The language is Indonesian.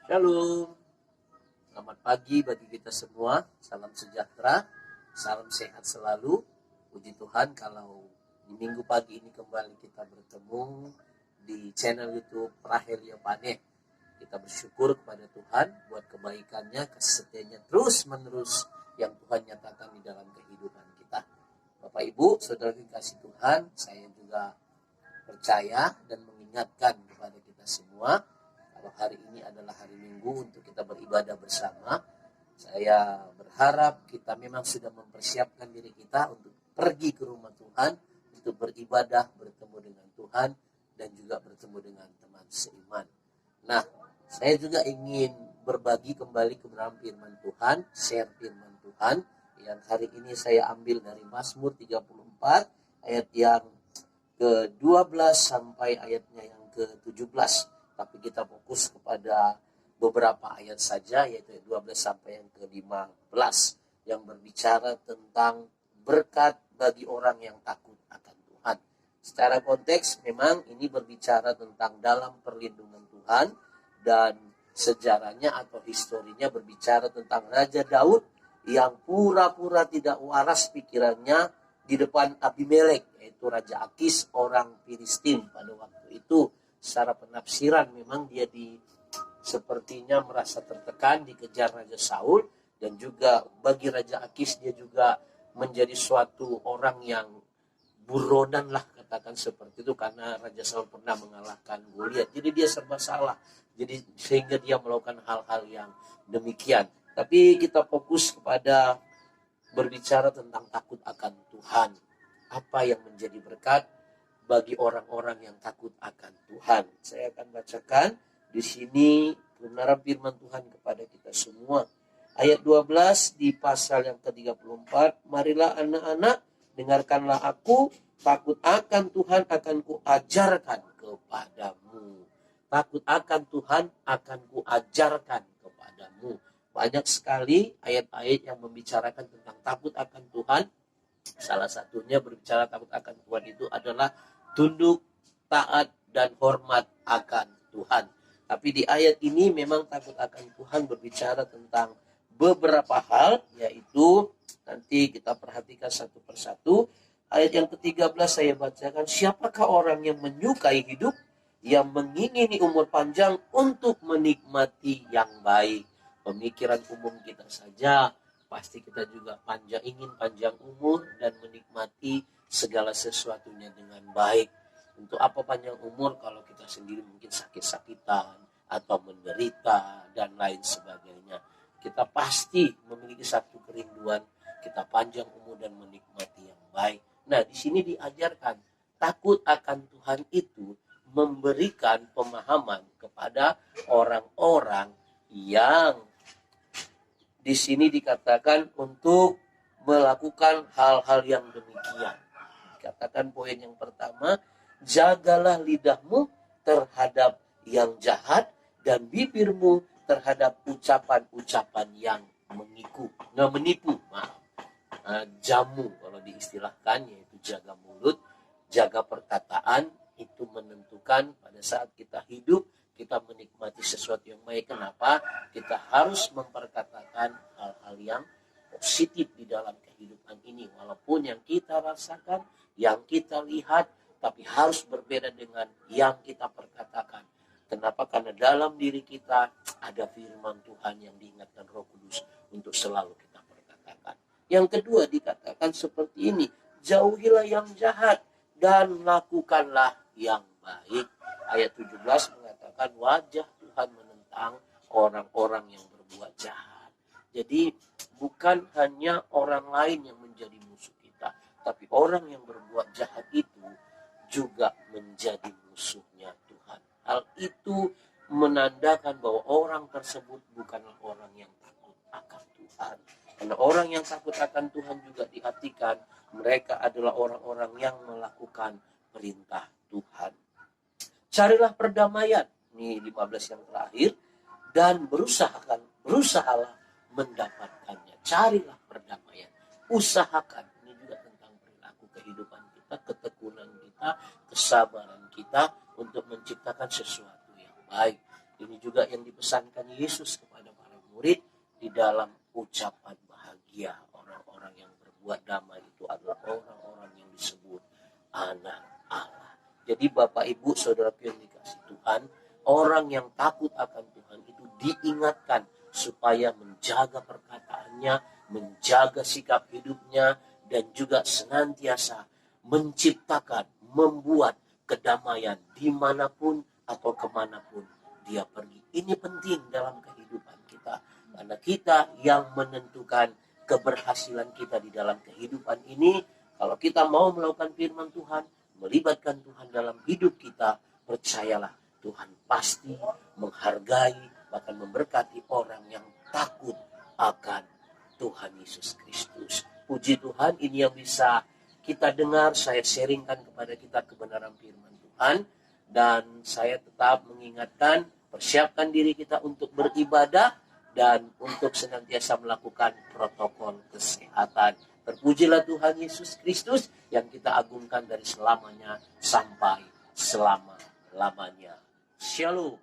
Shalom, selamat pagi bagi kita semua. Salam sejahtera, salam sehat selalu. Puji Tuhan kalau di minggu pagi ini kembali kita bertemu di channel YouTube Rahelia Pane. Kita bersyukur kepada Tuhan buat kebaikannya, kasih setianya terus menerus yang Tuhan nyatakan di dalam kehidupan kita. Bapak Ibu, saudara kasih Tuhan, saya juga percaya dan mengingatkan kepada kita semua kalau hari ini adalah hari Minggu untuk kita beribadah bersama. Saya berharap kita memang sudah mempersiapkan diri kita untuk pergi ke rumah Tuhan, untuk beribadah, bertemu dengan Tuhan, dan juga bertemu dengan teman seiman. Nah, saya juga ingin berbagi kembali ke dalam firman Tuhan, share firman Tuhan, yang hari ini saya ambil dari Mazmur 34, ayat yang ke-12 sampai ayatnya yang ke-17. Tapi kita fokus kepada beberapa ayat saja, yaitu 12 sampai yang ke-15, yang berbicara tentang berkat bagi orang yang takut akan Tuhan. Secara konteks memang ini berbicara tentang dalam perlindungan Tuhan, dan sejarahnya atau historinya berbicara tentang Raja Daud yang pura-pura tidak waras pikirannya di depan Abimelek, yaitu Raja Akis orang Filistin pada waktu itu. Secara penafsiran memang dia sepertinya merasa tertekan, dikejar Raja Saul, dan juga bagi Raja Akis dia juga menjadi suatu orang yang buronan lah, katakan seperti itu, karena Raja Saul pernah mengalahkan Goliat. Jadi dia serba salah. Jadi sehingga dia melakukan hal-hal yang demikian. Tapi kita fokus kepada berbicara tentang takut akan Tuhan. Apa yang menjadi berkat bagi orang-orang yang takut akan Tuhan. Saya akan bacakan di sini kebenaran firman Tuhan kepada kita semua. Ayat 12 di pasal yang ke-34, marilah anak-anak, dengarkanlah aku, takut akan Tuhan akan kuajarkan kepadamu. Takut akan Tuhan akan kuajarkan kepadamu. Banyak sekali ayat-ayat yang membicarakan tentang takut akan Tuhan. Salah satunya berbicara takut akan Tuhan itu adalah tunduk, taat, dan hormat akan Tuhan. Tapi di ayat ini memang takut akan Tuhan berbicara tentang beberapa hal, yaitu nanti kita perhatikan satu persatu. Ayat yang ke-13 saya bacakan, siapakah orang yang menyukai hidup, yang mengingini umur panjang untuk menikmati yang baik. Pemikiran umum kita saja, pasti kita juga ingin panjang umur dan menikmati segala sesuatunya dengan baik. Untuk apa panjang umur kalau kita sendiri mungkin sakit-sakitan atau menderita dan lain sebagainya. Kita pasti memiliki satu kerinduan, kita panjang umur dan menikmati yang baik. Nah, di sini diajarkan takut akan Tuhan itu memberikan pemahaman kepada orang-orang yang di sini dikatakan untuk melakukan hal-hal yang demikian. Dikatakan poin yang pertama, jagalah lidahmu terhadap yang jahat dan bibirmu terhadap ucapan-ucapan yang menipu. Jamu kalau diistilahkan, yaitu jaga mulut, jaga perkataan, itu menentukan pada saat kita hidup, kita menikmati sesuatu yang baik. Kenapa? Kita harus memperkatakan hal-hal yang positif di dalam kehidupan ini. Walaupun yang kita rasakan, yang kita lihat, tapi harus berbeda dengan yang kita perkatakan. Kenapa? Karena dalam diri kita ada firman Tuhan yang diingatkan Roh Kudus untuk selalu kita perkatakan. Yang kedua dikatakan seperti ini, jauhilah yang jahat dan lakukanlah yang baik. Ayat 17 mengatakan wajah Tuhan menentang orang-orang yang berbuat jahat. Jadi bukan hanya orang lain yang menjadi musuh kita, tapi orang yang berbuat jahat itu juga menjadi musuhnya Tuhan. Hal itu menandakan bahwa orang tersebut bukanlah orang yang takut akan Tuhan. Karena orang yang takut akan Tuhan juga diartikan mereka adalah orang-orang yang melakukan perintah Tuhan. Carilah perdamaian, ini 15 yang terakhir, dan berusahalah mendapatkannya. Carilah perdamaian, usahakan. Ini juga tentang perilaku kehidupan kita, ketekunan kita, kesabaran kita untuk menciptakan sesuatu yang baik. Ini juga yang dipesankan Yesus kepada para murid di dalam ucapan bahagia. Orang-orang yang berbuat damai itu adalah orang-orang yang disebut anak Allah. Jadi Bapak Ibu Saudaraku yang dikasihi Tuhan, orang yang takut akan Tuhan itu diingatkan supaya menjaga perkataannya, menjaga sikap hidupnya, dan juga senantiasa menciptakan, membuat kedamaian dimanapun atau kemanapun dia pergi. Ini penting dalam kehidupan kita, karena kita yang menentukan keberhasilan kita di dalam kehidupan ini. Kalau kita mau melakukan firman Tuhan, melibatkan Tuhan dalam hidup kita, percayalah Tuhan pasti menghargai, bahkan memberkati orang yang takut akan Tuhan Yesus Kristus. Puji Tuhan, ini yang bisa kita dengar, saya sharingkan kepada kita kebenaran firman Tuhan. Dan saya tetap mengingatkan, persiapkan diri kita untuk beribadah dan untuk senantiasa melakukan protokol kesehatan. Terpujilah Tuhan Yesus Kristus yang kita agungkan dari selamanya sampai selama-lamanya. Shalom.